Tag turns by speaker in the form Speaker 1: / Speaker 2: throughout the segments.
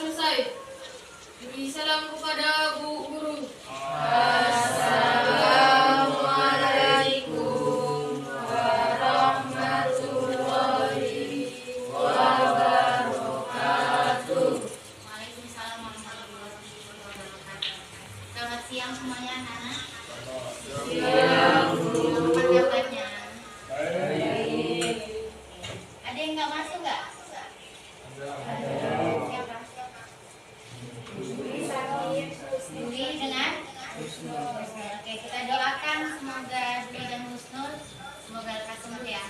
Speaker 1: selesai. Beri salam kepada Bu Guru.
Speaker 2: Assalamualaikum warahmatullahi wabarakatuh.
Speaker 3: Waalaikumsalam warahmatullahi wabarakatuh. Selamat siang semuanya anak-anak.
Speaker 2: Siang,
Speaker 3: Apa kabarnya?
Speaker 2: baik.
Speaker 3: Ada yang nggak masuk nggak? Siapa? Dwi dengan? Oke, kita doakan semoga Dwi dan Husnul semoga lekas sembuh ya.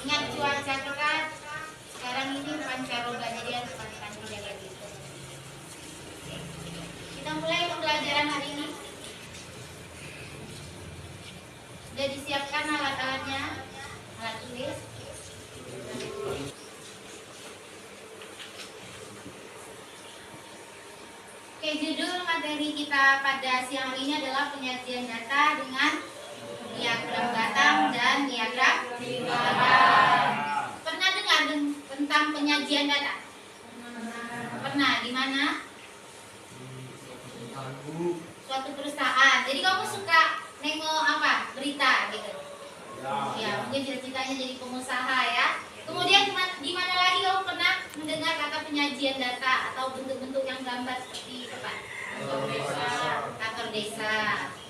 Speaker 3: Ingat cuaca kita sekarang ini pancaroba, jadi harus hati-hati jaga diri. Oke. Kita mulai pembelajaran hari ini. Sudah disiapkan alat-alatnya, alat tulis. Oke, judul materi kita pada siang hari ini adalah penyajian data dengan diagram batang dan diagram batang. Pernah dengar tentang penyajian data? Pernah. Di mana? Suatu perusahaan. Jadi kamu suka nengok apa? Berita gitu. Ya, mungkin cita-citanya jadi pengusaha ya. Kemudian di mana lagi kamu pernah mendengar kata penyajian data atau bentuk-bentuk yang gambar seperti apa? Kantor desa.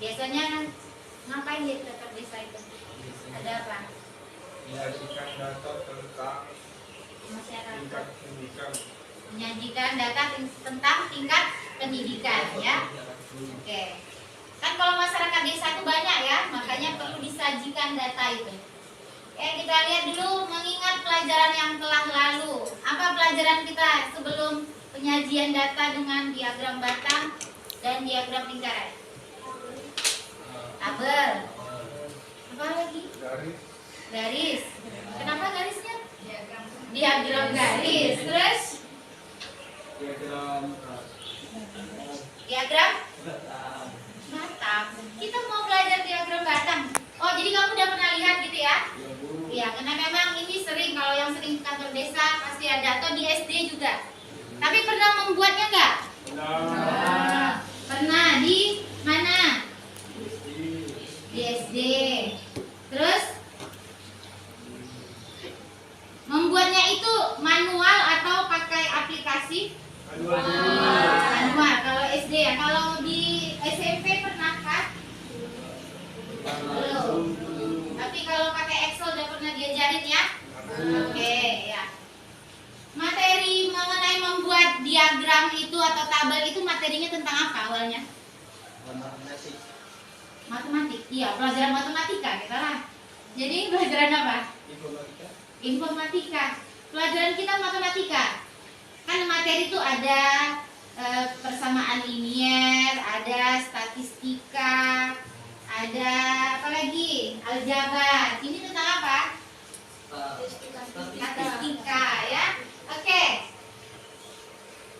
Speaker 3: Biasanya ngapain di kantor desa itu? Ada apa?
Speaker 2: Menyajikan data tentang
Speaker 3: Masyarakat.
Speaker 2: tingkat pendidikan.
Speaker 3: Menyajikan data tentang tingkat pendidikan ya. Oke. Kan kalau masyarakat desa itu banyak ya, makanya perlu disajikan data itu. Kita lihat dulu mengingat pelajaran yang telah lalu. Apa pelajaran kita sebelum penyajian data dengan diagram batang dan diagram lingkaran? Tabel. Apa lagi? Garis. Kenapa garisnya? Diagram garis. Terus? Diagram batang. Kita mau belajar diagram batang. Oh, jadi kamu udah pernah lihat gitu ya? Iya, karena memang ini sering, kalau yang sering ke kantor desa pasti ada, atau di SD juga. Tapi pernah membuatnya nggak? Pernah. Di mana? Di SD. Terus? Membuatnya itu manual atau pakai aplikasi? Manual. Kalau SD ya. Kalau di SMP pernah kan? Belum. Tapi kalau pakai Excel udah pernah diajarin ya? Oke, ya. Materi mengenai membuat diagram itu atau tabel itu materinya tentang apa awalnya? Matematik. Iya, pelajaran matematika kita lah. Jadi pelajaran apa? Informatika. Pelajaran kita matematika. Kan materi itu ada persamaan linier, ada statistika, ada apa lagi? Aljabar. Ini tentang apa? Statistika ya. Oke.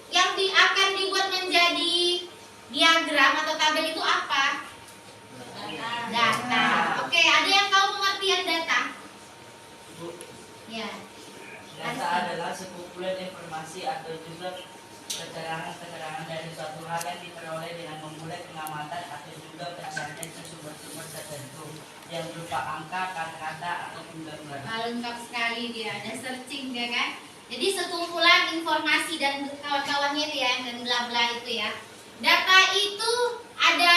Speaker 3: Yang akan dibuat menjadi diagram atau tabel itu apa? Data. Oke, ada yang tahu pengertian data? Ya.
Speaker 4: Data adalah sekumpulan informasi atau juga keterangan-keterangan dari suatu hal yang diperoleh dengan memulai pengamatan atau juga pencarian ke sumber-sumber tertentu yang berupa angka, kata-kata, atau gambar.
Speaker 3: Lengkap sekali dia, ada searching dia kan. Jadi sekumpulan informasi dan kawan-kawannya itu ya, dan bla bla itu ya. Data itu ada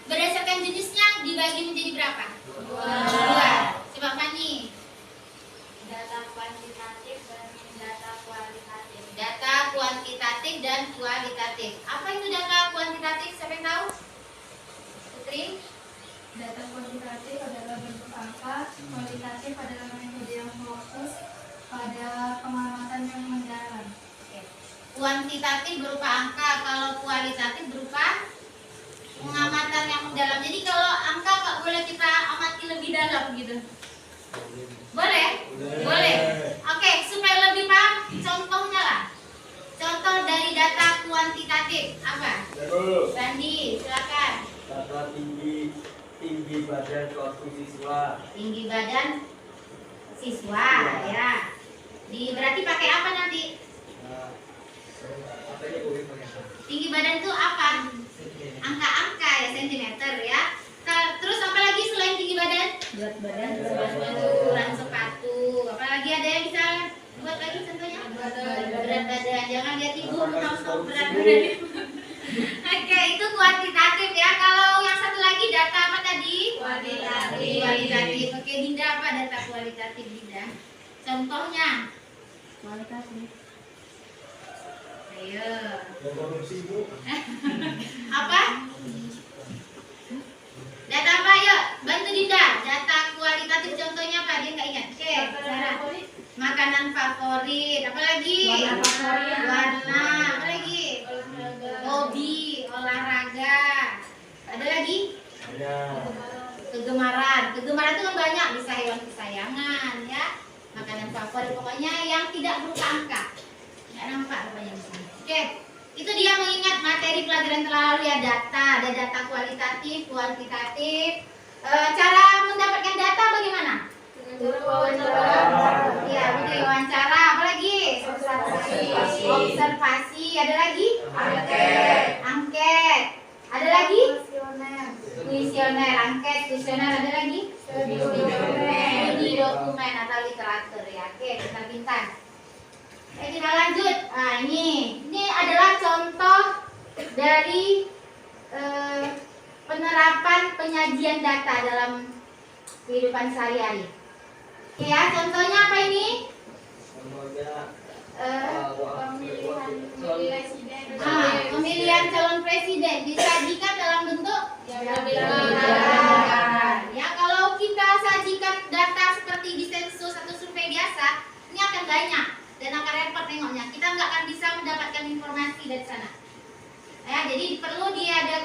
Speaker 3: berdasarkan jenisnya dibagi menjadi berapa? Dua. Coba Fani.
Speaker 5: Data kuantitatif dan data kualitatif.
Speaker 3: Data kuantitatif dan kualitatif. Apa itu data kuantitatif? Siapa yang tahu? Putri?
Speaker 5: Data kuantitatif adalah bentuk angka, kualitatif adalah metode yang fokus pada pengamatan yang mendalam.
Speaker 3: Oke. Kuantitatif berupa angka, kalau kualitatif berupa pengamatan yang mendalam. Jadi kalau angka nggak boleh kita amati lebih dalam gitu. Boleh? Boleh. Oke, supaya lebih paham, contohnya lah. Contoh dari data kuantitatif apa? Sandi, silakan.
Speaker 6: Data tinggi badan suatu siswa.
Speaker 3: Tinggi badan siswa ya. Berarti pakai apa nanti?
Speaker 6: Makanya boleh pakai apa?
Speaker 3: Tinggi badan itu apa? Angka-angka ya, sentimeter ya. Terus apa lagi selain tinggi badan?
Speaker 5: Berat badan.
Speaker 3: Ukuran sepatu. Apalagi ada yang bisa buat lagi contohnya? Berat badan. Jangan lihat ibu tahu berat badan. Oke, itu kuantitatif ya. Kalau yang satu lagi data apa tadi? Kualitatif. Oke, Dinda, apa data kualitatif Dinda? Contohnya?
Speaker 5: Kualitatif.
Speaker 3: Ayo.
Speaker 2: Yang baru sibuk.
Speaker 3: Apa? Data apa? Yuk, bantu Dinda. Data kualitatif contohnya apa? Dia nggak ingat. Oke, Sarah. Makanan favorit. Apa lagi?
Speaker 5: Warna favorit.
Speaker 3: Warna. Apa lagi? Hobi, olahraga. Ada lagi?
Speaker 6: Ada.
Speaker 3: Kegemaran. Kegemaran itu kan banyak, bisa hewan kesayangan ya. Makanan favorit, pokoknya yang tidak berupa angka. Nggak nampak rupanya di sini. Oke, itu dia mengingat materi pelajaran terlalu ya, data. Ada data kualitatif, kuantitatif. Cara mendapatkan data bagaimana? Ya, betul, wawancara. Apa lagi? Observasi. Ada lagi? Angket. Ada lagi? Kuesioner. Angket, kuesioner. Ada lagi? Studi dokumen atau literatur ya. Oke, pintar-pintar. Kita lanjut. Nah, ini adalah contoh dari penerapan penyajian data dalam kehidupan sehari-hari. Oke ya, contohnya apa ini? Pemilihan calon presiden disajikan dalam bentuk diagram. Ya, kalau kita sajikan data seperti di sensus atau survei biasa, ini akan banyak dan akan repot nengoknya. Kita nggak akan bisa mendapatkan informasi dari sana. Ya, jadi perlu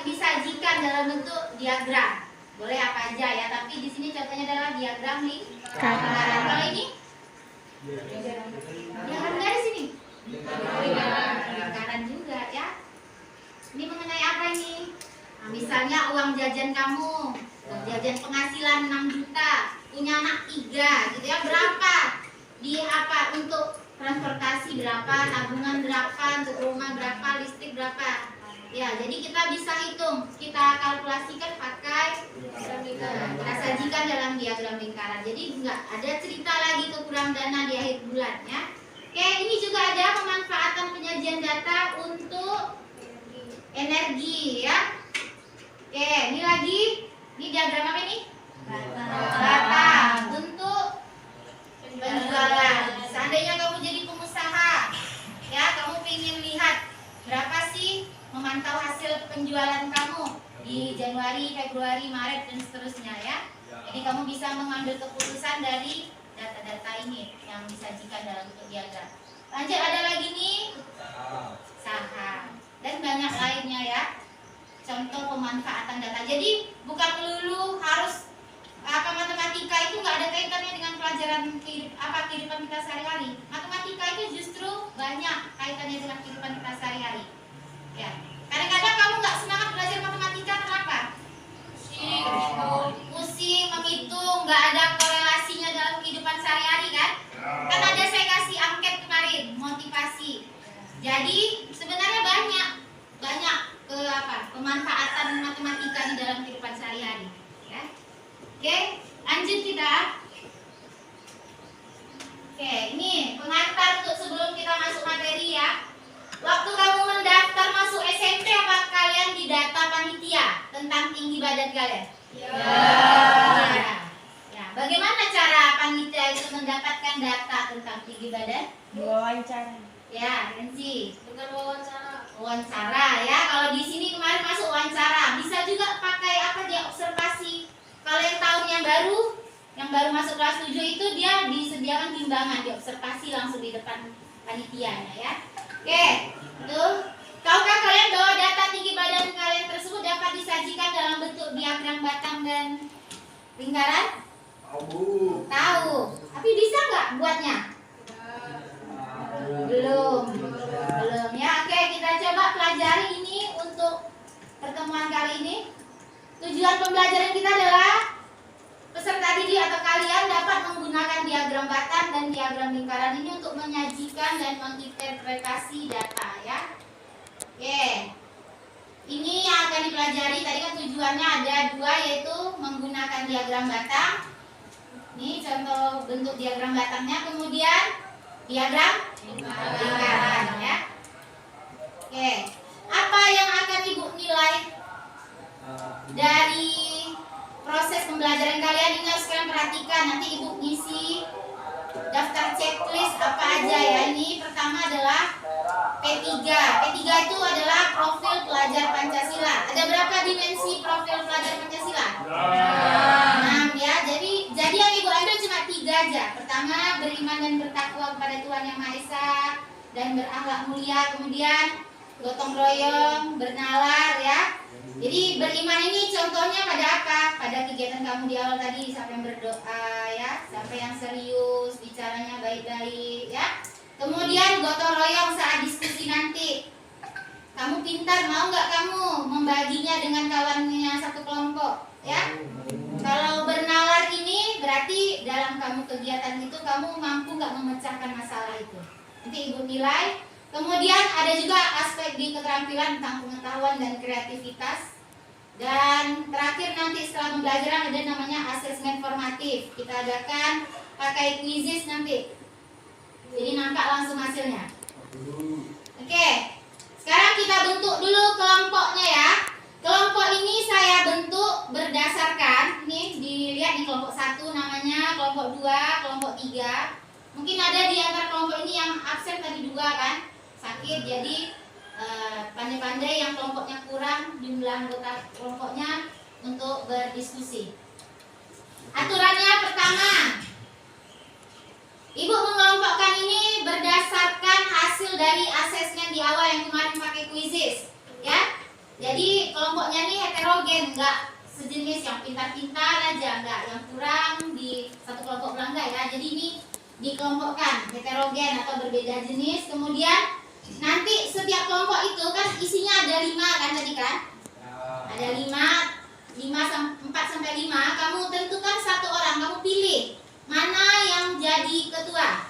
Speaker 3: disajikan dalam bentuk diagram. Boleh apa aja ya, tapi di sini contohnya adalah diagram lingkaran. Kalau ini diagram garis ini. Lingkaran juga ya. Ini mengenai apa ini? Nah, misalnya uang jajan kamu, uang jajan penghasilan 6 juta, punya anak 3 gitu ya, berapa? Di apa untuk transportasi berapa, tabungan berapa, untuk rumah berapa, listrik berapa? Ya, jadi kita bisa hitung, kita kalkulasikan pakai kita sajikan dalam diagram lingkaran. Jadi enggak ada cerita lagi kekurangan dana di akhir bulan ya. Oke, ini juga ada pemanfaatan penyajian data untuk energi ya. Oke, ini lagi, ini diagram apa ini? Data untuk penjualan. Seandainya kamu jadi pengusaha, ya, kamu ingin lihat berapa sih memantau hasil penjualan kamu di Januari, Februari, Maret dan seterusnya ya. Jadi kamu bisa mengambil keputusan dari data-data ini yang disajikan dalam bentuk diagram. Lanjut, ada lagi nih saham dan banyak lainnya ya. Contoh pemanfaatan data. Jadi bukan melulu harus matematika itu nggak ada kaitannya dengan pelajaran kehidupan kita sehari-hari. Matematika itu justru banyak kaitannya dengan kehidupan kita sehari-hari. Ya, kadang-kadang kamu nggak semangat belajar matematika kenapa? Pusing, menghitung, nggak ada korelasinya dalam kehidupan sehari-hari kan? Kan ada saya kasih angket kemarin, motivasi. Jadi sebenarnya banyak pemanfaatan matematika di dalam kehidupan sehari-hari. Ya. Oke, lanjut kita. Oke, ini pengantar untuk sebelum kita masuk materi ya. Waktu kamu mendaftar masuk SMP, apa kalian didata panitia tentang tinggi badan kalian? Ya. Ya. Bagaimana cara panitia itu mendapatkan data tentang tinggi badan?
Speaker 5: Wawancara.
Speaker 3: Ya, Renzi.
Speaker 1: Dengan wawancara.
Speaker 3: Wawancara ya. Kalau di sini kemarin masuk wawancara, bisa juga pakai apa dia observasi. Kalau yang tahun yang baru masuk kelas 7 itu dia disediakan timbangan, diobservasi langsung di depan panitianya ya. Oke, tuh. Tahukah kalian bahwa data tinggi badan kalian tersebut dapat disajikan dalam bentuk diagram batang dan lingkaran? Tahu. Tapi bisa nggak buatnya? Belum ya. Oke, kita coba pelajari ini untuk pertemuan kali ini. Tujuan pembelajaran kita adalah peserta didik atau kalian dapat menggunakan diagram batang dan diagram lingkaran ini untuk menyajikan dan menginterpretasi data ya. Oke. Ini yang akan dipelajari tadi kan tujuannya ada dua, yaitu menggunakan diagram batang. Ini contoh bentuk diagram batangnya, kemudian diagram lingkaran ya. Oke. Apa yang akan Ibu nilai dari proses pembelajaran kalian? Ini harus kalian perhatikan. Nanti Ibu ngisi daftar checklist apa aja ya. Ini pertama adalah P3. P3 itu adalah profil pelajar Pancasila. Ada berapa dimensi profil pelajar Pancasila? 6 ya. Jadi yang Ibu ambil cuma 3 aja. Pertama, beriman dan bertakwa kepada Tuhan Yang Maha Esa dan berakhlak mulia. Kemudian gotong royong, bernalar ya. Jadi beriman ini contohnya pada apa? Pada kegiatan kamu di awal tadi, sampai yang berdoa ya, sampai yang serius, bicaranya baik-baik ya. Kemudian gotong royong saat diskusi nanti. Kamu pintar, mau nggak kamu membaginya dengan kawannya satu kelompok ya? Kalau bernalar ini berarti dalam kamu kegiatan itu kamu mampu nggak memecahkan masalah itu. Nanti Ibu nilai. Kemudian ada juga aspek di keterampilan tentang pengetahuan dan kreativitas. Dan terakhir nanti setelah pembelajaran ada namanya asesmen formatif. Kita adakan pakai quizzes nanti. Jadi nampak langsung hasilnya. Oke. Sekarang kita bentuk dulu kelompoknya ya. Kelompok ini saya bentuk berdasarkan, nih dilihat di kelompok 1 namanya, kelompok 2, kelompok 3. Mungkin ada di antara kelompok ini yang absen tadi 2 kan? Sakit, jadi pandai-pandai yang kelompoknya kurang jumlah anggota kelompoknya untuk berdiskusi. Aturannya pertama, Ibu mengelompokkan ini berdasarkan hasil dari asesmen di awal yang kemarin pakai quizzes ya. Jadi kelompoknya ini heterogen, enggak sejenis yang pintar-pintar aja, enggak yang kurang di satu kelompok bilang enggak ya. Jadi ini dikelompokkan heterogen atau berbeda jenis. Kemudian nanti setiap kelompok itu kan isinya ada 5 kan tadi kan? Ada 4 sampai 5. Kamu tentukan satu orang, kamu pilih mana yang jadi ketua.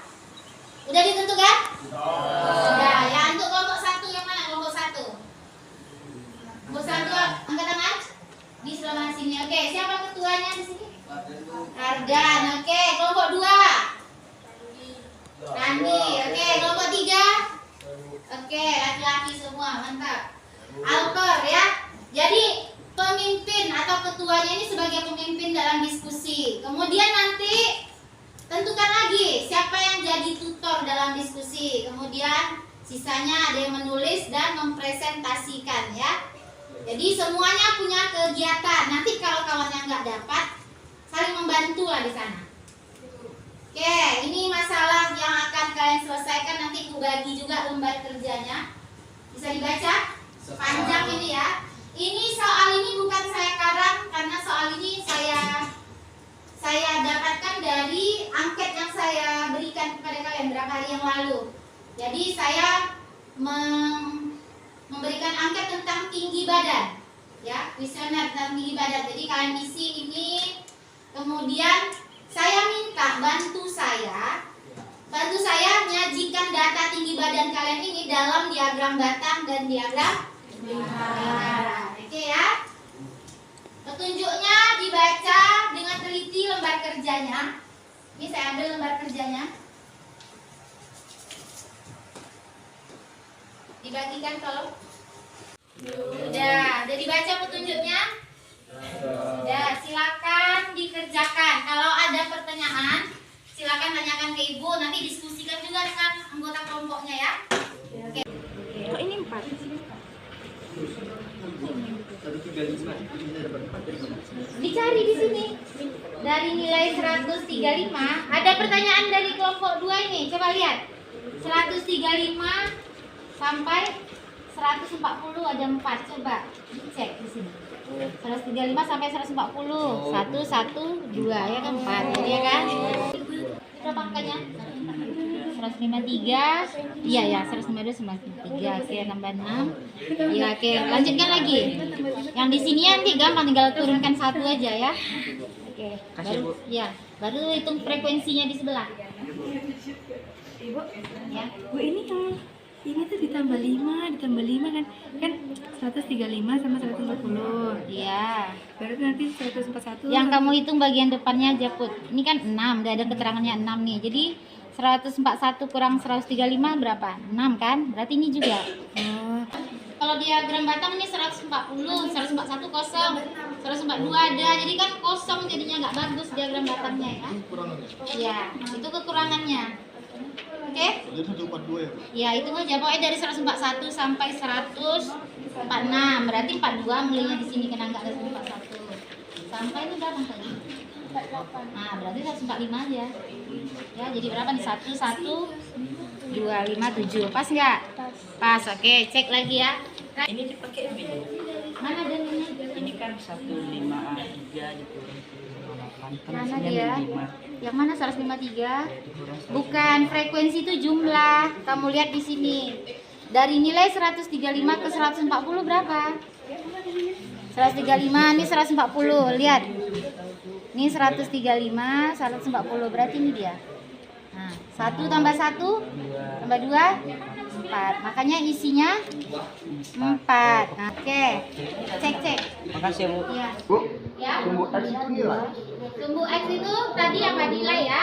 Speaker 3: Udah ditentukan? Sudah. Ya, untuk kelompok 1 yang mana? Kelompok 1. Kelompok 1 angkat tangan di sebelah sini. Oke, siapa ketuanya di sini? Ardan. Oke, kelompok 2. Randi. Oke, kelompok 3. Oke, laki-laki semua, mantap. Alkor ya. Jadi pemimpin atau ketuanya ini sebagai pemimpin dalam diskusi. Kemudian nanti tentukan lagi siapa yang jadi tutor dalam diskusi. Kemudian sisanya ada yang menulis dan mempresentasikan ya. Jadi semuanya punya kegiatan. Nanti kalau kawannya nggak dapat, saling membantu lah di sana. Oke, ini masalah yang akan kalian selesaikan. Nanti aku bagi juga lembar kerjanya. Bisa dibaca? Panjang ini ya. Ini soal ini bukan saya karang, karena soal ini saya dapatkan dari angket yang saya berikan kepada kalian beberapa hari yang lalu. Jadi saya memberikan angket tentang tinggi badan, ya, kuesioner tentang tinggi badan. Jadi kalian isi ini, kemudian saya minta bantu saya menyajikan data tinggi badan kalian ini dalam diagram batang dan diagram lingkaran. Oke ya. Petunjuknya dibaca dengan teliti lembar kerjanya. Ini saya ambil lembar kerjanya. Dibagikan tolong. Udah dibaca petunjuknya? Udah, silakan dikerjakan. Kalau ada pertanyaan, silakan tanyakan ke Ibu. Nanti diskusikan juga dengan anggota kelompoknya ya. Oke.
Speaker 5: Kok ini 4?
Speaker 3: Dicari di sini. Dari nilai 135, ada pertanyaan dari kelompok 2 ini. Coba lihat. 135 sampai 140 ada 4. Coba cek di sini. 135 sampai 140. 1, 1, 2 ya kan 4. Ya kan? Berapa angkanya? 153. Iya ya, 152 153. Oke, tambah 6. Iya, oke. Lanjutkan lagi. Yang di sini nanti gampang, tinggal turunkan 1 aja ya. Oke. Baru hitung frekuensinya di sebelah.
Speaker 5: Ibu,
Speaker 3: Ya.
Speaker 5: Bu ini yang Ini tuh ditambah 5 kan 135 sama 140.
Speaker 3: Iya.
Speaker 5: Berarti nanti 141.
Speaker 3: Yang kamu hitung bagian depannya aja, Put. Ini kan 6, udah ada keterangannya 6 nih. Jadi 141 kurang 135 berapa? 6 kan? Berarti ini juga.
Speaker 5: Oh,
Speaker 3: Kalau diagram batang ini 140, 141 kosong, 142 ada. Jadi kan kosong jadinya nggak bagus diagram batangnya ya. Iya, itu kekurangannya. Oke?
Speaker 2: Jadi 142 ya?
Speaker 3: Ya, itu aja. Pokoknya dari 141 sampai 146. Berarti 42 mulainya di sini kena nggak ada 141. Sampai ini berapa tadi? 48. Nah, berarti 145 aja. Ya, jadi berapa nih? 1, 1, 2, 5, 7. Pas nggak? Pas. Oke, cek lagi ya.
Speaker 4: Ini dipakai beda.
Speaker 3: Mana dalilnya?
Speaker 4: Ini kan 15A3 dikurang 8.
Speaker 3: Mana dia? Yang mana 153? Bukan, frekuensi itu jumlah. Kamu lihat di sini. Dari nilai 135 ke 140 berapa? 135, ini 140. Lihat. Ini 135, 140. Berarti ini dia. Nah, 1 tambah 1 tambah 2 4. Makanya isinya 4. Oke. Cek.
Speaker 4: Makasih, Bu.
Speaker 3: Iya.
Speaker 6: Bu,
Speaker 3: Ya.
Speaker 6: sumbu X itu nilai.
Speaker 3: Sumbu X itu tadi apa nilai ya?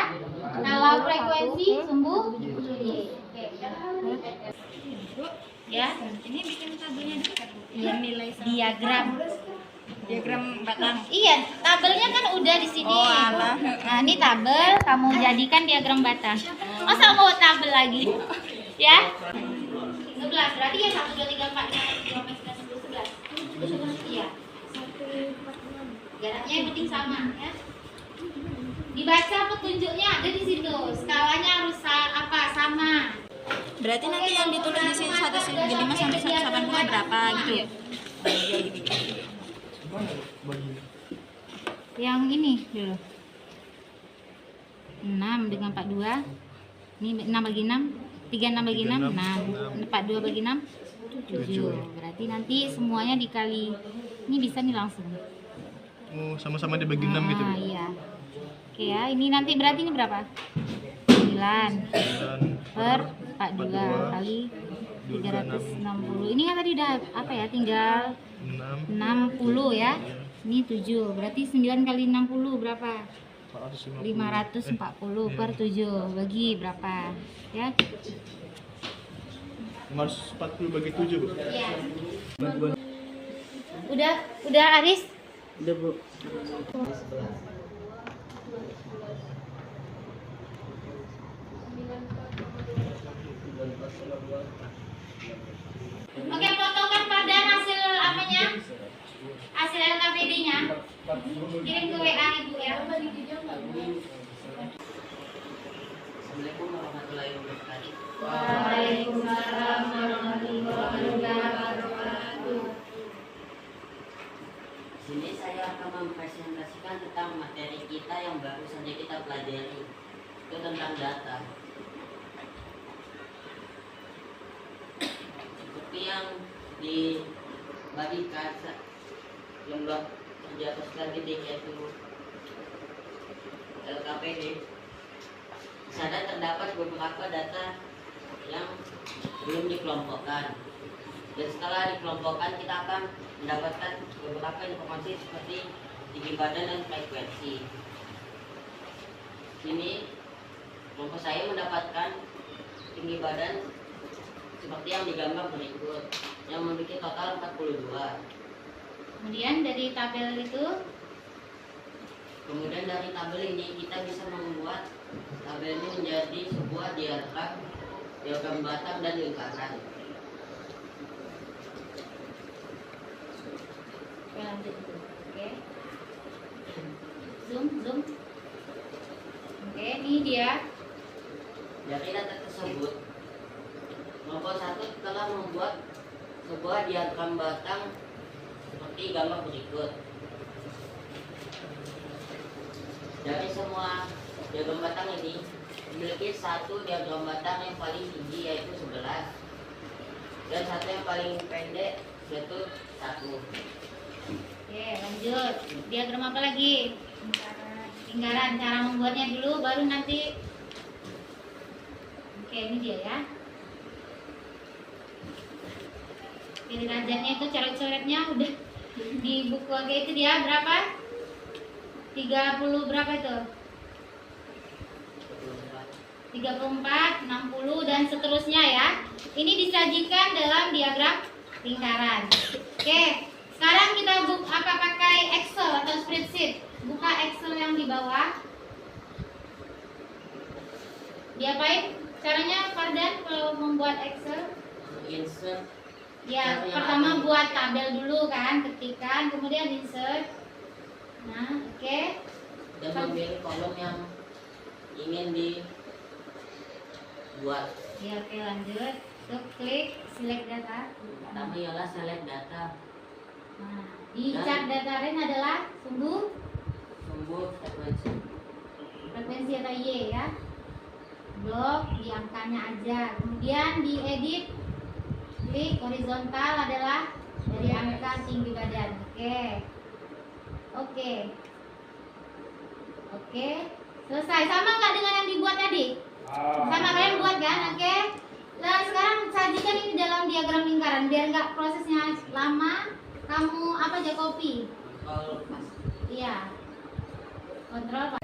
Speaker 3: Kalau frekuensi sumbu Y. Oke. Ya.
Speaker 5: ini bikin tabelnya dekat.
Speaker 3: Iya, nilai diagram
Speaker 5: batang.
Speaker 3: Iya, tabelnya kan udah di sini.
Speaker 5: Oh, alah.
Speaker 3: Nah, ini tabel kamu jadikan diagram batang. Masa mau tabel lagi? Ya. 11 berarti ya 1 2 3 4 5 6 7 8 9 10 11. Iya. Jaraknya yang penting sama ya. Dibaca petunjuknya ada di situ. Skalanya harus sama.
Speaker 5: Berarti nanti yang ditulis di sini 135 sampai 180 berapa gitu ya?
Speaker 3: Yang ini dulu. 6 dengan 42. Ini 6 bagi 6. 36 bagi 6, 6. 42 bagi 6, 7. Berarti nanti semuanya dikali. Ini bisa nih langsung.
Speaker 2: Oh, sama-sama dibagi 6 gitu.
Speaker 3: Ah, iya. Oke ya, ini nanti berarti ini berapa? 9 per 42 kali 360. Ini kan tadi udah apa ya? Tinggal 60 ya. Ini 7. Berarti 9 kali 60 berapa? 540 per 7 bagi berapa? Ya.
Speaker 2: 540 bagi 7, Bu.
Speaker 3: Iya. Udah Aris?
Speaker 4: Udah, Bu.
Speaker 3: Oke, fotokan pada hasil apanya? Hasil LKPD-nya. Kirim ke WA Ibu ya.
Speaker 4: Assalamualaikum warahmatullahi wabarakatuh.
Speaker 3: Waalaikumsalam warahmatullahi wabarakatuh.
Speaker 4: Sini saya akan mempresentasikan tentang materi kita yang baru saja kita pelajari, itu tentang data. Seperti yang dibagikan yang di atas tadi yaitu LKPD. Di sana terdapat beberapa data yang belum dikelompokkan. Dan setelah dikelompokkan kita akan mendapatkan beberapa informasi seperti tinggi badan dan frekuensi. Sini kelompok saya mendapatkan tinggi badan seperti yang digambar berikut, yang memiliki total 42.
Speaker 3: Kemudian dari tabel itu,
Speaker 4: Kemudian dari tabel ini kita bisa membuat tabel ini menjadi sebuah diagram batang dan lingkaran.
Speaker 3: oke lanjut. Oke. Zoom. Oke, ini dia.
Speaker 4: Dari data tersebut, kelompok 1 telah membuat sebuah diagram batang seperti gambar berikut. Dari semua diagram batang ini memiliki satu diagram batang yang paling tinggi yaitu 11 dan satu yang paling pendek yaitu 1.
Speaker 3: Oke, lanjut. Diagram apa lagi? Lingkaran. Cara membuatnya dulu, baru nanti. Oke, ini dia ya. Oke, derajatnya itu coret-coretnya udah di buku oke itu dia berapa? 30 berapa itu? 34, 60 dan seterusnya ya. Ini disajikan dalam diagram lingkaran. Oke, sekarang kita pakai Excel atau spreadsheet. Buka Excel yang di bawah. Diapain? Caranya Fardan kalau membuat Excel?
Speaker 4: Insert.
Speaker 3: Ya, pertama buat tabel dulu kan, ketikkan, kemudian insert. Nah, oke.
Speaker 4: Dan memilih kolom yang ingin dibuat.
Speaker 3: Ya, oke lanjut. Tuh, klik select data.
Speaker 4: Pertama ialah select data.
Speaker 3: Nah, di chart data range adalah sumbu
Speaker 4: Frekuensi.
Speaker 3: atau Y ya. Blok di angkanya aja. Kemudian di edit klik horizontal adalah dari angka tinggi badan. Oke. Selesai. Sama nggak dengan yang dibuat tadi? Sama kalian buat kan? Oke. Nah sekarang sajikan ini dalam diagram lingkaran biar nggak prosesnya lama. Kamu apa aja copy?
Speaker 4: Kontrol pas.
Speaker 3: Iya. Kontrol.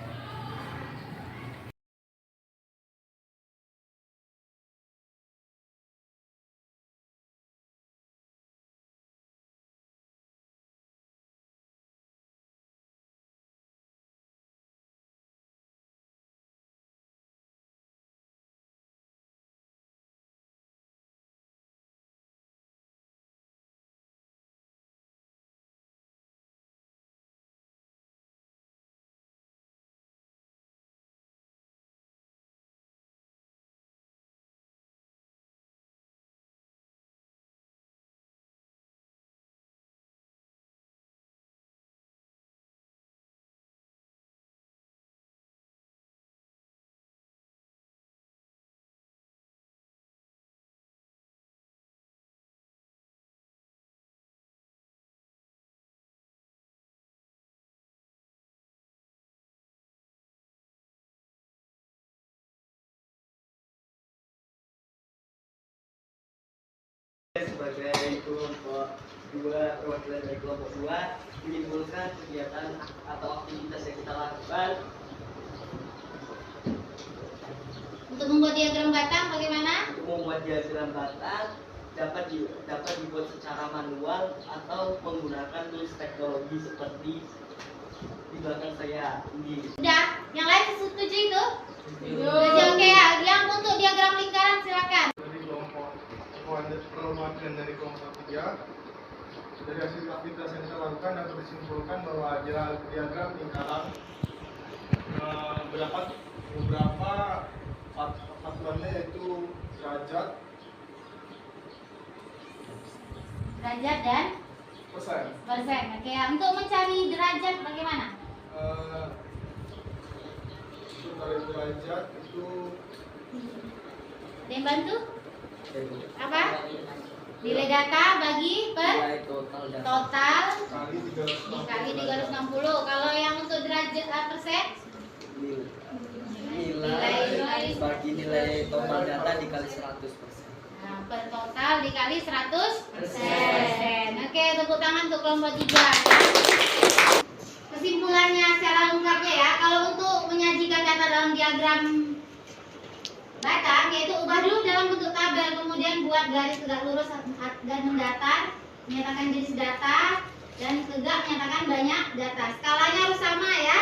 Speaker 6: Sebagai kelompok 2, perwakilan dari kelompok 2 menyimpulkan kegiatan atau aktivitas yang kita lakukan.
Speaker 3: Untuk membuat diagram batang bagaimana?
Speaker 6: Untuk membuat diagram batang dapat dibuat secara manual atau menggunakan tools teknologi seperti di belakang saya ini.
Speaker 3: Udah, yang lain setuju itu? Oke ya, yang untuk diagram lingkaran silakan.
Speaker 2: Dari kelompok perwakilan dari kelompok 3, dari hasil aktivitas yang kita lakukan dapat disimpulkan bahwa diagram lingkaran berdapat beberapa patuannya yaitu derajat
Speaker 3: dan
Speaker 2: persen.
Speaker 3: Oke, untuk mencari derajat bagaimana?
Speaker 2: Untuk dari derajat itu
Speaker 3: Ada yang bantu? Apa? Nilai data bagi per
Speaker 6: Nilai total data
Speaker 3: total
Speaker 2: kali 360.
Speaker 3: dikali 360. Kalau yang untuk derajat persen?
Speaker 6: nilai bagi nilai total data dikali 100%.
Speaker 3: Nah, per total dikali 100%. Oke, tepuk tangan untuk kelompok 3. Kesimpulannya secara lengkapnya ya, kalau untuk menyajikan data dalam diagram batang, yaitu ubah dulu dalam bentuk tabel, kemudian buat garis tegak lurus dan mendatar, menyatakan jenis data, dan tegak menyatakan banyak data. Skalanya harus sama ya.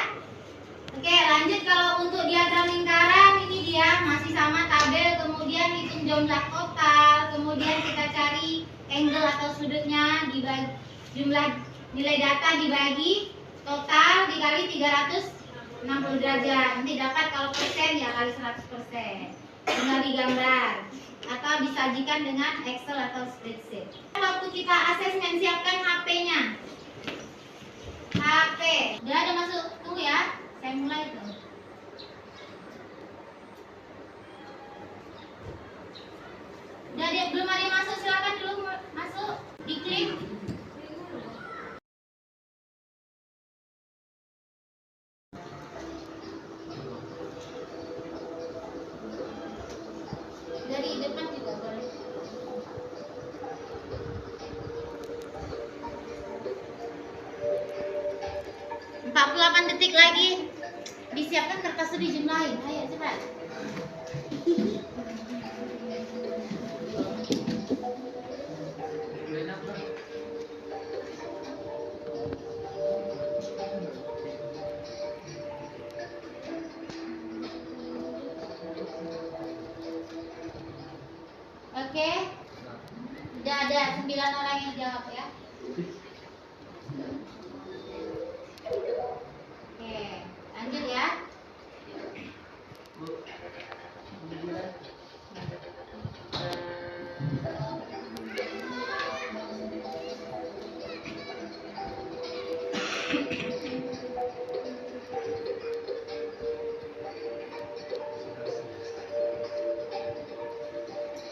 Speaker 3: Oke, lanjut kalau untuk diagram lingkaran ini dia masih sama tabel, kemudian hitung jumlah total, kemudian kita cari angle atau sudutnya dibagi jumlah nilai data dibagi total dikali 360 derajat. Nanti dapat kalau persen ya kali 100%. Tinggal digambar atau disajikan dengan Excel atau spreadsheet. Waktu kita asesmen siapkan HP-nya. HP. Udah ada masuk? Tunggu ya. Saya mulai tuh. Udah dia belum ada yang masuk, silakan dulu masuk. Diklik. Dari depan juga boleh. 48 detik lagi. Disiapkan kertas itu dijumlahin. Ayo cepat. Oke. Udah ada 9 orang yang jawab ya. Oke, lanjut ya.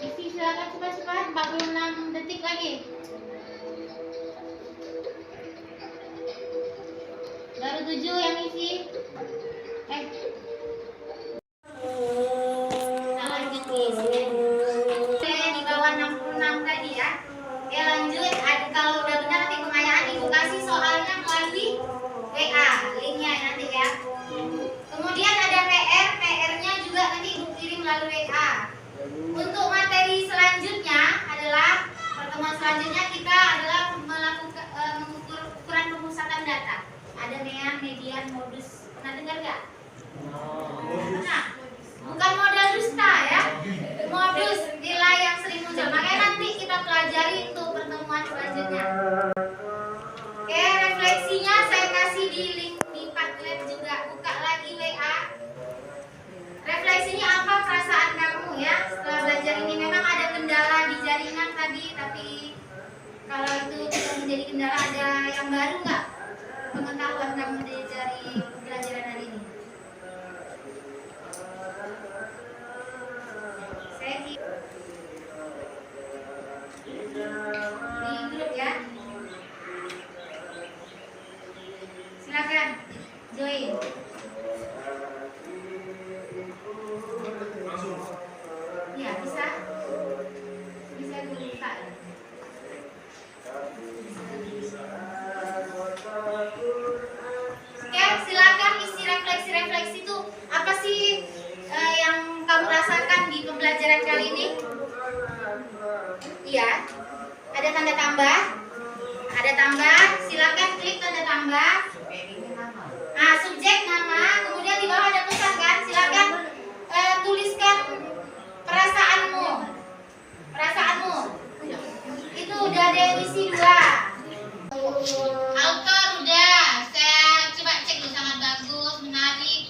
Speaker 3: Isi silakan cepat-cepat, 46 detik lagi. Baru 7 yang isi. Nah, lanjut nih. Oke, di bawah 66 tadi ya. Oke, lanjut. Kalau udah benar nanti pengayaan ibu kasih soalnya melalui WA, linknya nanti ya. Kemudian ada PR-nya juga nanti ibu kirim melalui WA. Untuk materi selanjutnya adalah pertemuan selanjutnya kita adalah melakukan mengukur ukuran pemusatan data. Ada median, modus. Pernah dengar nggak? Pernah. Bukan modal dusta ya. Modus nilai yang sering muncul. Makanya nanti kita pelajari untuk pertemuan selanjutnya. Oke, refleksinya saya kasih di link di Padlet juga. Buka lagi WA. Refleksinya apa perasaan kamu ya setelah belajar ini? Memang ada kendala di jaringan tadi, tapi kalau itu tidak menjadi kendala, ada yang baru nggak pengetahuan kamu dari pembelajaran hari ini? Saya di grup ya. Silakan join. Ya, bisa dulu Pak. Oke, silakan isi refleksi itu apa sih yang kamu rasakan di pembelajaran kali ini? Iya, ada tanda tambah. Ada tambah, silakan klik tanda tambah. Nah, subjek nama, kemudian di bawah ada pesan kan? Silakan tuliskan perasaanmu. Itu udah ada edisi 2. Autor udah. Saya coba cek dulu, sangat bagus, menarik.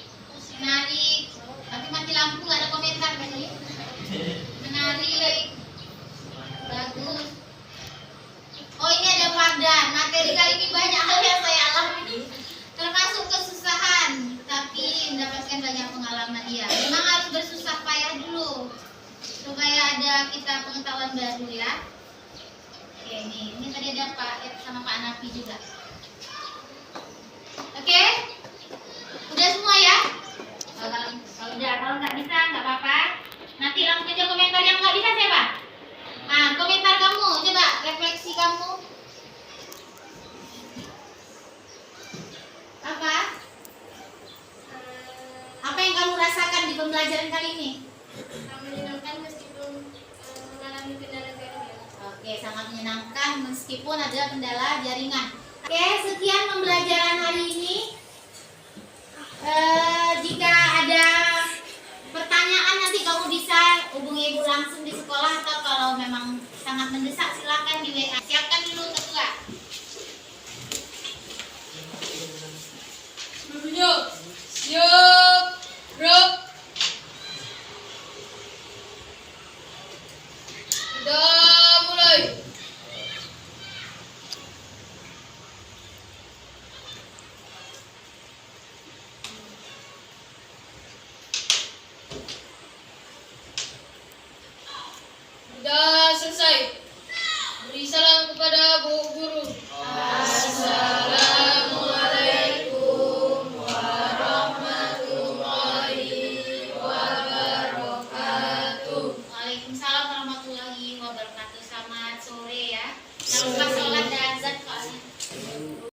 Speaker 3: Tapi mati lampu, gak ada komentar kan ini? Menarik. Bagus. Oh, ini ada padan. Materi kali ini banyak hal yang saya alami, termasuk kesusahan, tapi mendapatkan banyak pengalaman. Iya, memang harus bersusah payah dulu supaya ada kita pengetahuan baru ya. Oke, ini tadi ada Pak Ed sama Pak Nafi juga. Oke, udah semua ya. Kalau udah, kalau nggak bisa nggak apa-apa. Nanti langsung aja komentar. Yang nggak bisa siapa? Nah, komentar kamu, coba refleksi kamu. Apa yang kamu rasakan di pembelajaran kali ini?
Speaker 5: Menyenangkan meskipun mengalami kendala jaringan.
Speaker 3: Oke, sangat menyenangkan meskipun ada kendala jaringan. Oke, sekian pembelajaran hari ini. Jika ada pertanyaan nanti kamu bisa hubungi ibu langsung di sekolah, atau kalau memang sangat mendesak silakan di WA. Siapkan dulu ketua.
Speaker 1: Siap, Rob. Sudah mulai. Sudah selesai. Beri salam kepada Bu Guru.